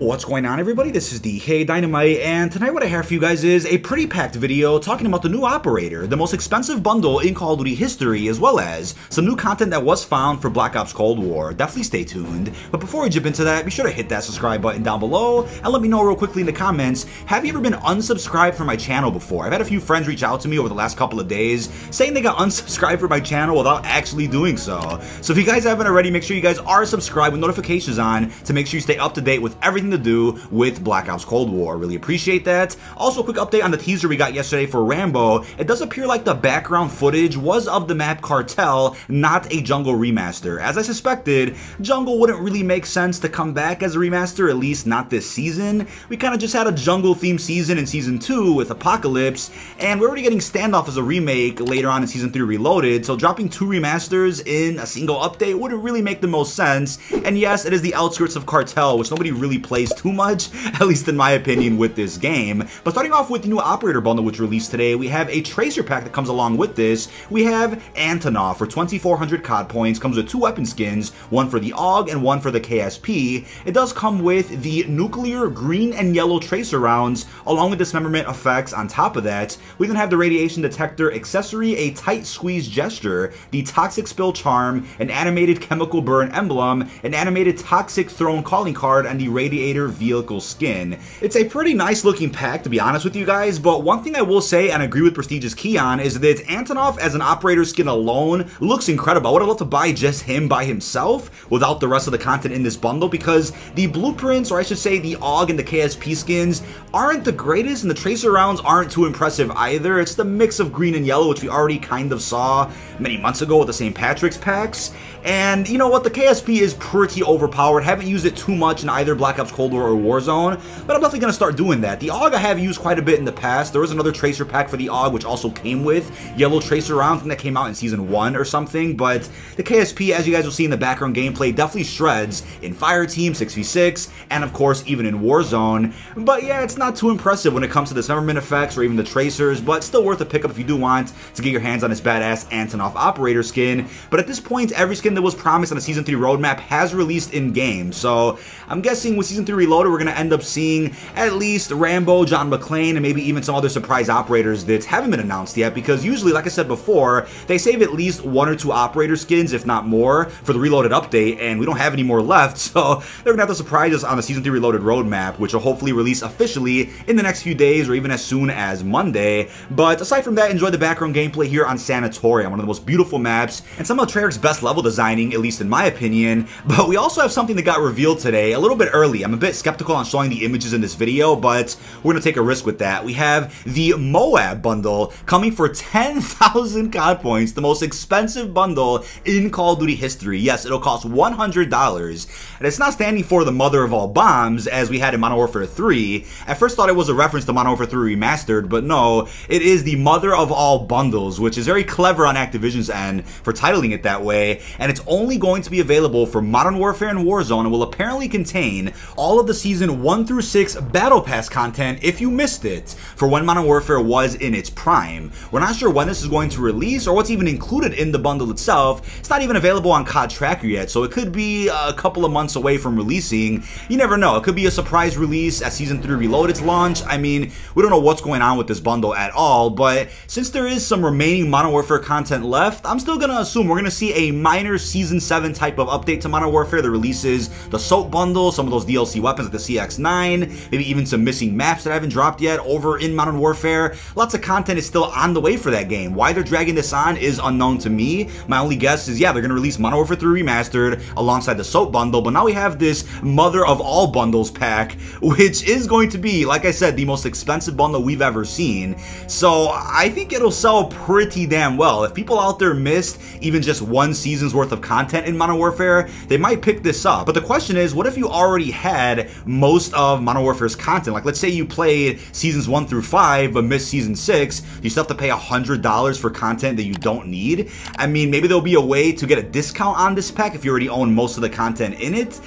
What's going on, everybody? This is dkdynamite, and tonight what I have for you guys is a pretty packed video talking about the new operator, the most expensive bundle in Call of Duty history, as well as some new content that was found for Black Ops Cold War. Definitely stay tuned. But before we jump into that, be sure to hit that subscribe button down below, and let me know real quickly in the comments, have you ever been unsubscribed from my channel before? I've had a few friends reach out to me over the last couple of days saying they got unsubscribed from my channel without actually doing so. So if you guys haven't already, make sure you guys are subscribed with notifications on to make sure you stay up to date with everything to do with Black Ops Cold War. Really appreciate that. Also, a quick update on the teaser we got yesterday for Rambo. It does appear like the background footage was of the map Cartel, not a Jungle remaster. As I suspected, Jungle wouldn't really make sense to come back as a remaster, at least not this season. We kind of just had a Jungle themed season in Season 2 with Apocalypse, and we're already getting Standoff as a remake later on in Season 3 Reloaded, so dropping two remasters in a single update wouldn't really make the most sense. And yes, it is the outskirts of Cartel, which nobody really plays too much, at least in my opinion, with this game. But starting off with the new operator bundle which released today, we have a tracer pack that comes along with this. We have Antonov for 2,400 COD points, comes with two weapon skins, one for the AUG and one for the KSP. It does come with the nuclear green and yellow tracer rounds, along with dismemberment effects on top of that. We then have the radiation detector accessory, a tight squeeze gesture, the toxic spill charm, an animated chemical burn emblem, an animated toxic throne calling card, and the radiator vehicle skin. It's a pretty nice looking pack, to be honest with you guys, but one thing I will say and agree with Prestige's Keon is that Antonov as an operator skin alone looks incredible. I would have loved to buy just him by himself without the rest of the content in this bundle, because the blueprints, or I should say the AUG and the KSP skins, aren't the greatest, and the tracer rounds aren't too impressive either. It's the mix of green and yellow, which we already kind of saw many months ago with the St. Patrick's packs. And you know what, the KSP is pretty overpowered. Haven't used it too much in either Black Ops Cold War or Warzone, but I'm definitely going to start doing that. The AUG I have used quite a bit in the past. There was another tracer pack for the AUG which also came with yellow tracer rounds. I think that came out in Season 1 or something, but the KSP, as you guys will see in the background gameplay, definitely shreds in Fireteam, 6v6, and of course even in Warzone. But yeah, it's not too impressive when it comes to the dismemberment effects or even the tracers, but still worth a pickup if you do want to get your hands on this badass Antonov operator skin. But at this point, every skin that was promised on the Season 3 roadmap has released in-game, so I'm guessing with Season 3 Reloaded, we're going to end up seeing at least Rambo, John McClane, and maybe even some other surprise operators that haven't been announced yet, because usually, like I said before, they save at least one or two operator skins, if not more, for the Reloaded update, and we don't have any more left, so they're going to have to surprise us on the Season 3 Reloaded roadmap, which will hopefully release officially in the next few days, or even as soon as Monday. But aside from that, enjoy the background gameplay here on Sanatorium, one of the most beautiful maps, and some of Treyarch's best level designing, at least in my opinion. But we also have something that got revealed today a little bit early. I'm a bit skeptical on showing the images in this video, but we're going to take a risk with that. We have the M.O.A.B bundle coming for 10,000 COD points, the most expensive bundle in Call of Duty history. Yes, it'll cost $100, and it's not standing for the mother of all bombs as we had in Modern Warfare 3. At first thought it was a reference to Modern Warfare 3 Remastered, but no, it is the mother of all bundles, which is very clever on Activision's end for titling it that way, and it's only going to be available for Modern Warfare and Warzone, and will apparently contain all of the Season 1 through 6 Battle Pass content if you missed it for when Modern Warfare was in its prime. We're not sure when this is going to release or what's even included in the bundle itself. It's not even available on COD Tracker yet, so it could be a couple of months away from releasing. You never know. It could be a surprise release at Season 3 Reloaded's launch. I mean, we don't know what's going on with this bundle at all, but since there is some remaining Modern Warfare content left, I'm still going to assume we're going to see a minor Season 7 type of update to Modern Warfare that releases the SOAP bundle, some of those DLC weapons like the CX-9, maybe even some missing maps that haven't dropped yet over in Modern Warfare. Lots of content is still on the way for that game. Why they're dragging this on is unknown to me. My only guess is, yeah, they're going to release Modern Warfare 3 Remastered alongside the SOAP bundle, but now we have this mother of all bundles pack, which is going to be, like I said, the most expensive bundle we've ever seen. So I think it'll sell pretty damn well. If people out there missed even just one season's worth of content in Modern Warfare, they might pick this up. But the question is, what if you already had most of Modern Warfare's content? Like, let's say you played Seasons 1 through 5, but missed Season 6. Do you still have to pay $100 for content that you don't need? I mean, maybe there'll be a way to get a discount on this pack if you already own most of the content in it.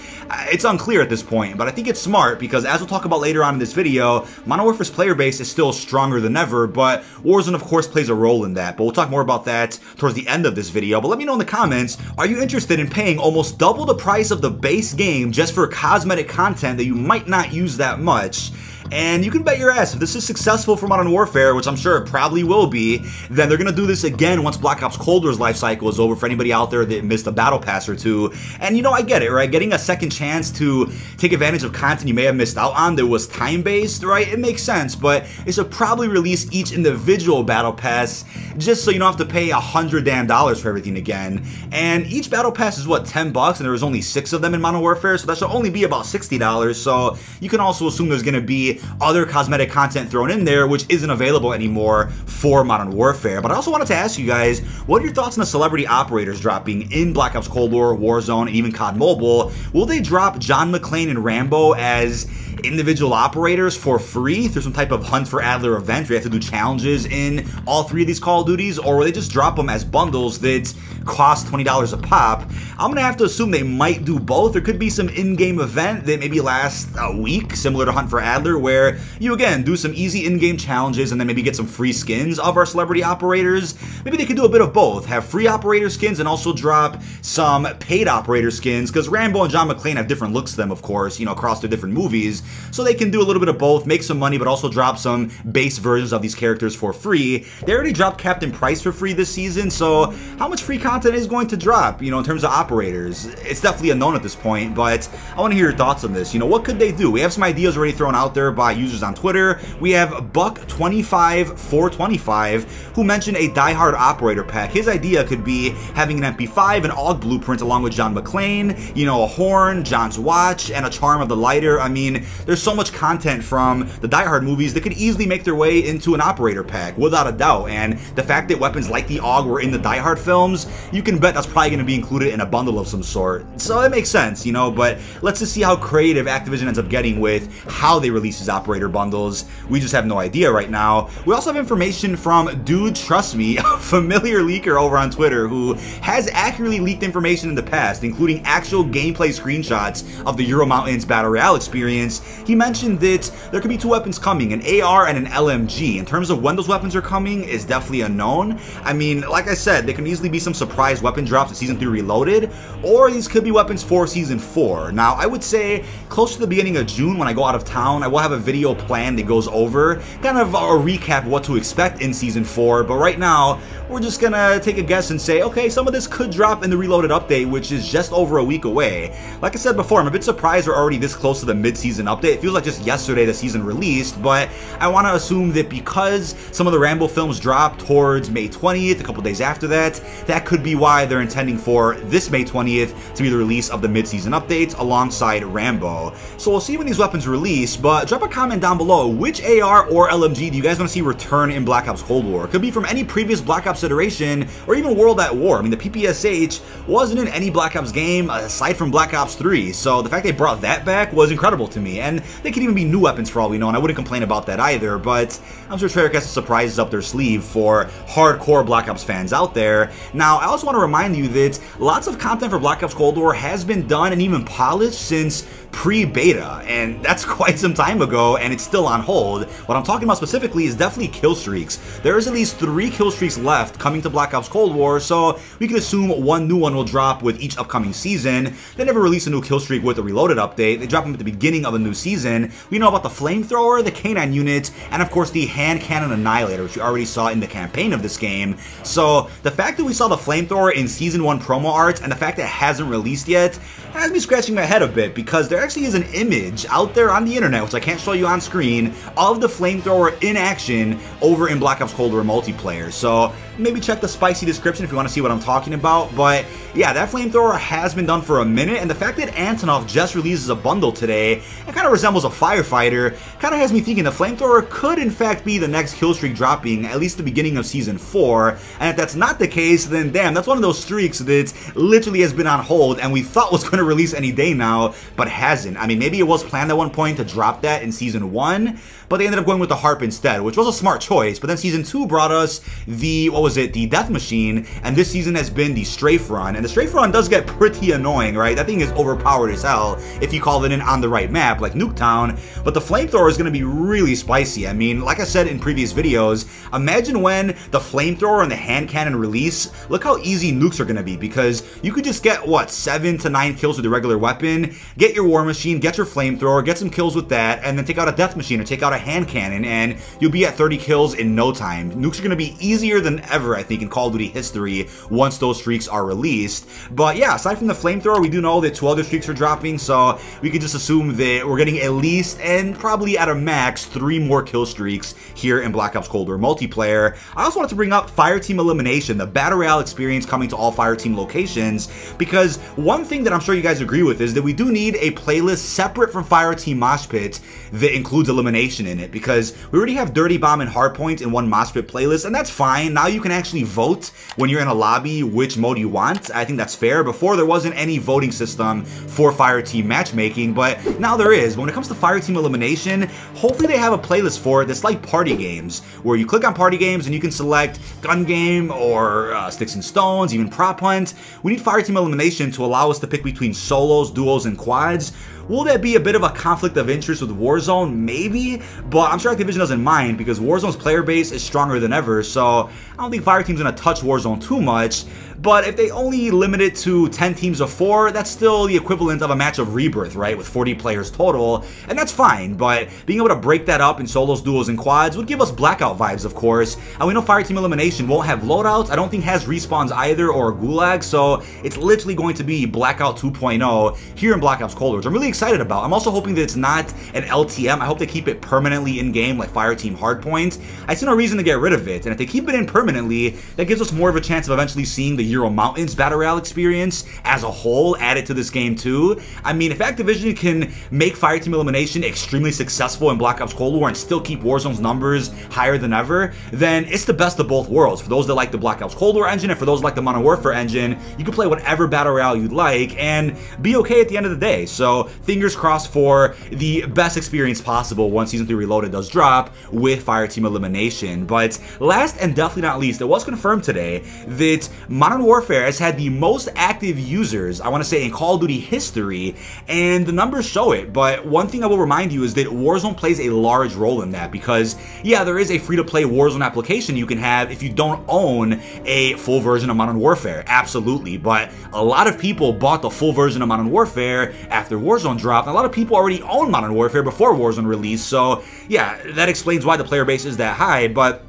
It's unclear at this point, but I think it's smart because, as we'll talk about later on in this video, Modern Warfare's player base is still stronger than ever, but Warzone, of course, plays a role in that. But we'll talk more about that towards the end of this video. But let me know in the comments, are you interested in paying almost double the price of the base game just for cosmetic content content that you might not use that much. And you can bet your ass, if this is successful for Modern Warfare, which I'm sure it probably will be, then they're going to do this again once Black Ops Cold War's life cycle is over for anybody out there that missed a battle pass or two. And you know, I get it, right? Getting a second chance to take advantage of content you may have missed out on that was time-based, right? It makes sense, but it should probably release each individual battle pass just so you don't have to pay $100 damn for everything again. And each battle pass is what, $10, and there was only 6 of them in Modern Warfare, so that should only be about $60. So you can also assume there's going to be other cosmetic content thrown in there which isn't available anymore for Modern Warfare. But I also wanted to ask you guys, what are your thoughts on the celebrity operators dropping in Black Ops Cold War, Warzone, and even COD Mobile? Will they drop John McClane and Rambo as individual operators for free through some type of Hunt for Adler event where you have to do challenges in all 3 of these Call of Duties, or will they just drop them as bundles that cost $20 a pop? I'm gonna have to assume they might do both. There could be some in-game event that maybe lasts a week, similar to Hunt for Adler, where you again do some easy in-game challenges and then maybe get some free skins of our celebrity operators. Maybe they could do a bit of both, have free operator skins and also drop some paid operator skins, because Rambo and John McClane have different looks to them, of course, you know, across their different movies. So they can do a little bit of both, make some money, but also drop some base versions of these characters for free. They already dropped Captain Price for free this season, so how much free content is going to drop, you know, in terms of operators? It's definitely unknown at this point, but I want to hear your thoughts on this. You know, what could they do? We have some ideas already thrown out there by users on Twitter. We have Buck25425 who mentioned a diehard operator pack. His idea could be having an MP5, an AUG blueprint along with John McClane, you know, a horn, John's watch, and a charm of the lighter. I mean, there's so much content from the Die Hard movies that could easily make their way into an operator pack, without a doubt. And the fact that weapons like the AUG were in the Die Hard films, you can bet that's probably going to be included in a bundle of some sort. So it makes sense, you know, but let's just see how creative Activision ends up getting with how they release these operator bundles. We just have no idea right now. We also have information from Dude Trust Me, a familiar leaker over on Twitter who has accurately leaked information in the past, including actual gameplay screenshots of the Euro Mountains Battle Royale experience. He mentioned that there could be 2 weapons coming, an AR and an LMG. In terms of when those weapons are coming is definitely unknown. I mean, like I said, there can easily be some surprise weapon drops in Season 3 Reloaded, or these could be weapons for Season 4. Now, I would say close to the beginning of June when I go out of town, I will have a video planned that goes over kind of a recap of what to expect in Season 4, but right now, we're just gonna take a guess and say, okay, some of this could drop in the Reloaded update, which is just over a week away. Like I said before, I'm a bit surprised we're already this close to the mid-season update. It feels like just yesterday the season released, but I want to assume that because some of the Rambo films dropped towards May 20th, a couple days after that, that could be why they're intending for this May 20th to be the release of the mid-season updates alongside Rambo. So we'll see when these weapons release, but drop a comment down below. Which AR or LMG do you guys want to see return in Black Ops Cold War? It could be from any previous Black Ops iteration or even World at War. I mean, the PPSH wasn't in any Black Ops game aside from Black Ops 3, so the fact they brought that back was incredible to me. And they could even be new weapons for all we know, and I wouldn't complain about that either, but I'm sure Treyarch has some surprises up their sleeve for hardcore Black Ops fans out there. Now, I also want to remind you that lots of content for Black Ops Cold War has been done and even polished since pre-beta, and that's quite some time ago, and it's still on hold. What I'm talking about specifically is definitely Killstreaks. There is at least 3 Killstreaks left coming to Black Ops Cold War, so we can assume 1 new one will drop with each upcoming season. They never release a new Killstreak with a Reloaded update. They drop them at the beginning of a new season. We know about the Flamethrower, the K9 unit, and of course the Hand Cannon Annihilator, which we already saw in the campaign of this game. So the fact that we saw the Flamethrower in Season 1 promo art, and the fact that it hasn't released yet, has me scratching my head a bit, because there actually is an image out there on the internet, which I can't show you on screen, of the Flamethrower in action over in Black Ops Cold War multiplayer. So maybe check the spicy description if you want to see what I'm talking about. But yeah, that Flamethrower has been done for a minute, and the fact that Antonov just releases a bundle today, it kind of resembles a firefighter, kind of has me thinking the Flamethrower could in fact be the next Killstreak dropping, at least the beginning of Season 4. And if that's not the case, then damn, that's one of those streaks that literally has been on hold and we thought was going to release any day now, but hasn't. I mean, maybe it was planned at one point to drop that in Season 1, but they ended up going with the Harp instead, which was a smart choice. But then Season 2 brought us the, the Death Machine, and this season has been the Strafe Run. And the Strafe Run does get pretty annoying, right? That thing is overpowered as hell if you call it in on the right map, like Nuketown. But the Flamethrower is going to be really spicy. I mean, like I said in previous videos, imagine when the Flamethrower and the Hand Cannon release, look how easy nukes are going to be, because you could just get, what, 7 to 9 kill kills with your regular weapon, get your war machine, get your flamethrower, get some kills with that, and then take out a death machine or take out a hand cannon, and you'll be at 30 kills in no time. Nukes are going to be easier than ever, I think, in Call of Duty history once those streaks are released. But yeah, aside from the flamethrower, we do know that 2 other streaks are dropping, so we could just assume that we're getting at least, and probably at a max, 3 more kill streaks here in Black Ops Cold War multiplayer. I also wanted to bring up Fireteam Elimination, the Battle Royale experience coming to all Fireteam locations, because one thing that I'm sure you guys agree with is that we do need a playlist separate from Fireteam Mosh Pit that includes elimination in it, because we already have Dirty Bomb and Hardpoint in one Mosh Pit playlist, and that's fine. Now you can actually vote when you're in a lobby which mode you want. I think that's fair. Before, there wasn't any voting system for Fireteam matchmaking, but now there is. But when it comes to Fireteam Elimination, hopefully they have a playlist for it that's like party games, where you click on party games and you can select gun game or sticks and stones, even prop hunt. We need Fireteam Elimination to allow us to pick between solos, duos, and quads. Will that be a bit of a conflict of interest with Warzone? Maybe, but I'm sure Activision doesn't mind because Warzone's player base is stronger than ever, so I don't think Fireteam's going to touch Warzone too much. But if they only limit it to 10 teams of 4, that's still the equivalent of a match of Rebirth, right? With 40 players total, and that's fine. But being able to break that up in solos, duos, and quads would give us Blackout vibes, of course. And we know Fireteam Elimination won't have loadouts. I don't think has respawns either or Gulag, so it's literally going to be Blackout 2.0 here in Black Ops Cold War, which I'm really excited about. I'm also hoping that it's not an LTM. I hope they keep it permanently in-game like Fireteam Hardpoint. I see no reason to get rid of it, and if they keep it in permanently, that gives us more of a chance of eventually seeing the Euro Mountains Battle Royale experience as a whole added to this game too. I mean, if Activision can make Fireteam Elimination extremely successful in Black Ops Cold War and still keep Warzone's numbers higher than ever, then it's the best of both worlds. For those that like the Black Ops Cold War engine and for those that like the Modern Warfare engine, you can play whatever Battle Royale you'd like and be okay at the end of the day. So fingers crossed for the best experience possible once Season 3 Reloaded does drop with Fireteam Elimination. But last and definitely not least, it was confirmed today that Modern Warfare has had the most active users, I want to say, in Call of Duty history, and the numbers show it. But one thing I will remind you is that Warzone plays a large role in that, because yeah, there is a free-to-play Warzone application you can have if you don't own a full version of Modern Warfare, absolutely, but a lot of people bought the full version of Modern Warfare after Warzone dropped, and a lot of people already own Modern Warfare before Warzone released, so yeah, that explains why the player base is that high. But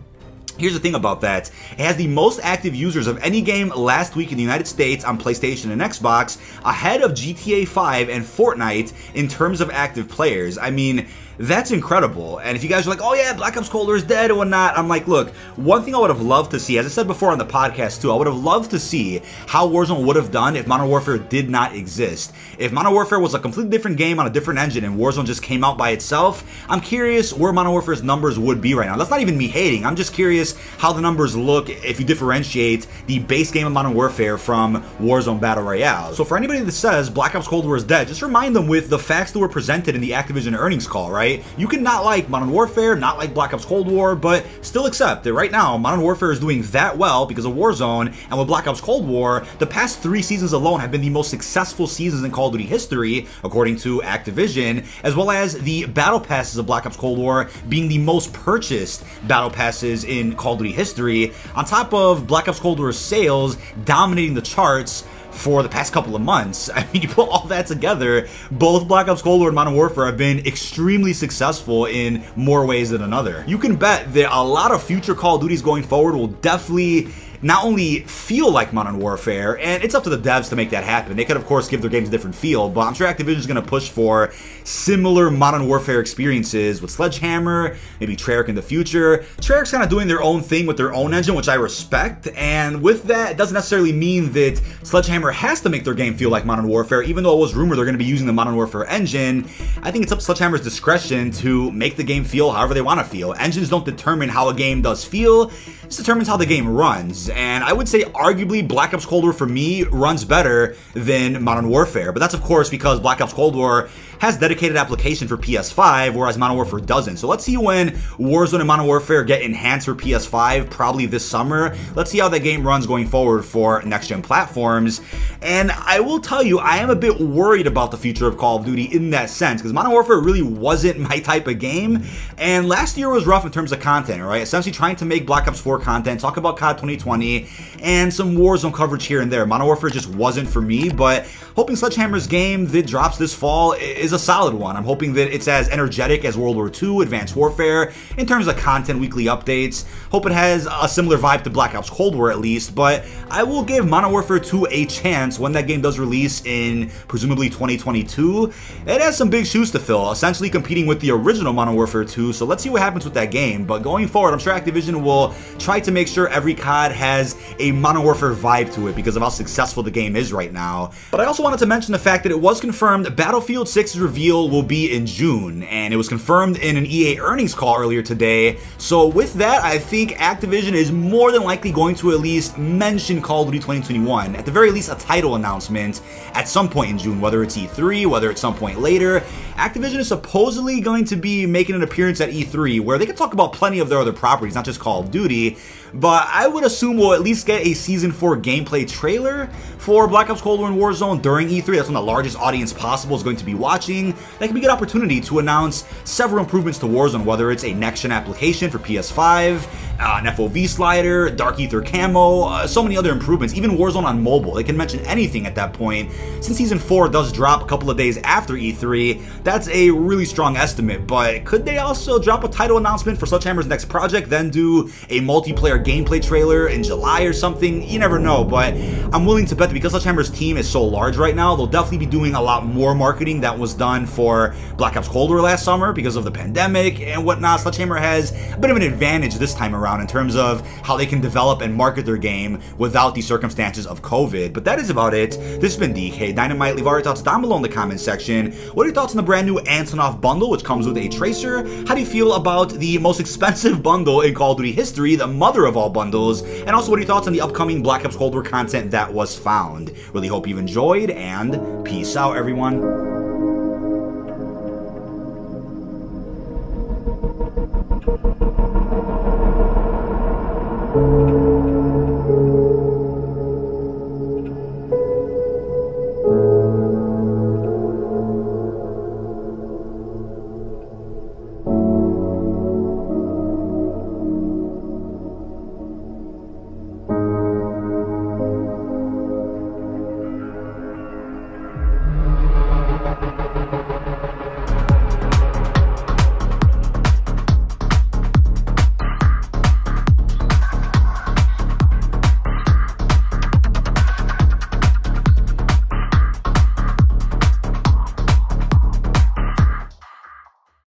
here's the thing about that. It has the most active users of any game last week in the United States on PlayStation and Xbox, ahead of GTA 5 and Fortnite in terms of active players. I mean, that's incredible. And if you guys are like, oh yeah, Black Ops Cold War is dead or whatnot, I'm like, look, one thing I would have loved to see, as I said before on the podcast too, I would have loved to see how Warzone would have done if Modern Warfare did not exist. If Modern Warfare was a completely different game on a different engine and Warzone just came out by itself, I'm curious where Modern Warfare's numbers would be right now. That's not even me hating, I'm just curious how the numbers look if you differentiate the base game of Modern Warfare from Warzone Battle Royale. So for anybody that says Black Ops Cold War is dead, just remind them with the facts that were presented in the Activision earnings call, right? You can not like Modern Warfare, not like Black Ops Cold War, but still accept that right now Modern Warfare is doing that well because of Warzone, and with Black Ops Cold War, the past 3 seasons alone have been the most successful seasons in Call of Duty history, according to Activision, as well as the Battle Passes of Black Ops Cold War being the most purchased Battle Passes in Call of Duty history, on top of Black Ops Cold War's sales dominating the charts for the past couple of months. I mean, you put all that together, both Black Ops Cold War and Modern Warfare have been extremely successful in more ways than another. You can bet that a lot of future Call of Duties going forward will definitely not only feel like Modern Warfare, and it's up to the devs to make that happen. They could, of course, give their games a different feel, but I'm sure Activision's going to push for similar Modern Warfare experiences with Sledgehammer, maybe Treyarch in the future. Treyarch's kind of doing their own thing with their own engine, which I respect, and with that, it doesn't necessarily mean that Sledgehammer has to make their game feel like Modern Warfare, even though it was rumored they're going to be using the Modern Warfare engine. I think it's up to Sledgehammer's discretion to make the game feel however they want to feel. Engines don't determine how a game does feel, it determines how the game runs. And I would say arguably Black Ops Cold War for me runs better than Modern Warfare, but that's of course because Black Ops Cold War has dedicated application for PS5, whereas Modern Warfare doesn't. So let's see when Warzone and Modern Warfare get enhanced for PS5, probably this summer. Let's see how that game runs going forward for next-gen platforms. And I will tell you, I am a bit worried about the future of Call of Duty in that sense, because Modern Warfare really wasn't my type of game, and last year was rough in terms of content, right? Essentially trying to make Black Ops 4 content, talk about COD 2020, 2020, and some Warzone coverage here and there. Modern Warfare just wasn't for me, but hoping Sledgehammer's game that drops this fall is a solid one. I'm hoping that it's as energetic as World War II, Advanced Warfare, in terms of content, weekly updates. Hope it has a similar vibe to Black Ops Cold War at least, but I will give Modern Warfare 2 a chance when that game does release in presumably 2022. It has some big shoes to fill, essentially competing with the original Modern Warfare 2, so let's see what happens with that game. But going forward, I'm sure Activision will try to make sure every COD has a Modern Warfare vibe to it because of how successful the game is right now. But I also wanted to mention the fact that it was confirmed Battlefield 6's reveal will be in June, and it was confirmed in an EA earnings call earlier today. So with that, I think Activision is more than likely going to at least mention Call of Duty 2021, at the very least a title announcement at some point in June, whether it's E3, whether it's some point later. Activision is supposedly going to be making an appearance at E3 where they can talk about plenty of their other properties, not just Call of Duty, but I would assume we'll at least get a Season 4 gameplay trailer for Black Ops Cold War and Warzone during E3. That's when the largest audience possible is going to be watching. That can be a good opportunity to announce several improvements to Warzone, whether it's a next-gen application for PS5, an FOV slider, Dark Ether camo, so many other improvements, even Warzone on mobile. They can mention anything at that point. Since Season 4 does drop a couple of days after E3, that's a really strong estimate, but could they also drop a title announcement for Sledgehammer's next project, then do a multiplayer gameplay trailer in July or something? You never know, but I'm willing to bet that because Sledgehammer's team is so large right now, they'll definitely be doing a lot more marketing that was done for Black Ops Cold War last summer because of the pandemic and whatnot. Sledgehammer has a bit of an advantage this time around in terms of how they can develop and market their game without the circumstances of COVID. But that is about it. This has been dkdynamite. Leave all your thoughts down below in the comments section. What are your thoughts on the brand new Antonov bundle, which comes with a tracer? How do you feel about the most expensive bundle in Call of Duty history, the mother of all bundles? And also, what are your thoughts on the upcoming Black Ops Cold War content that was found? Really hope you've enjoyed, and peace out, everyone.